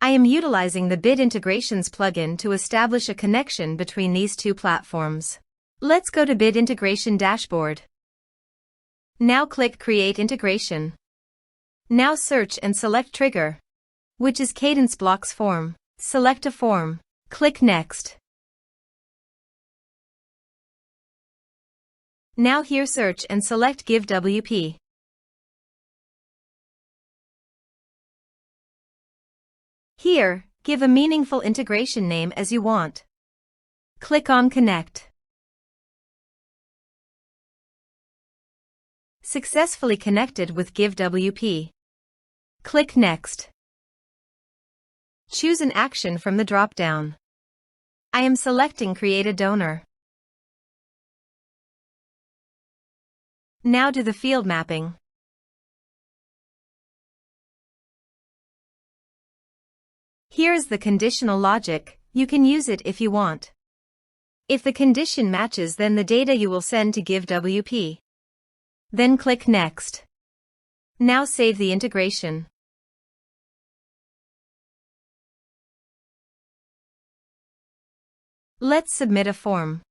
I am utilizing the Bid Integrations plugin to establish a connection between these two platforms. Let's go to Bid Integration Dashboard. Now click Create Integration. Now search and select Trigger, which is Kadence Blocks Form. Select a form. Click Next. Now here search and select GiveWP. Here, give a meaningful integration name as you want. Click on Connect. Successfully connected with GiveWP. Click Next. Choose an action from the drop-down. I am selecting Create a Donor. Now do the field mapping. Here is the conditional logic. You can use it if you want. If the condition matches, then the data you will send to GiveWP. Then click Next. Now save the integration. Let's submit a form.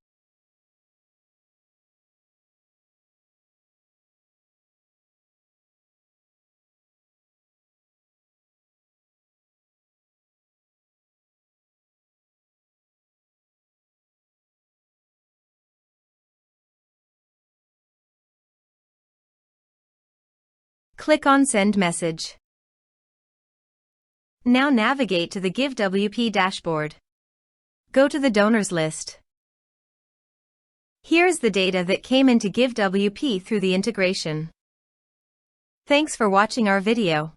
Click on Send Message. Now navigate to the GiveWP dashboard. Go to the donors list. Here's the data that came into GiveWP through the integration. Thanks for watching our video.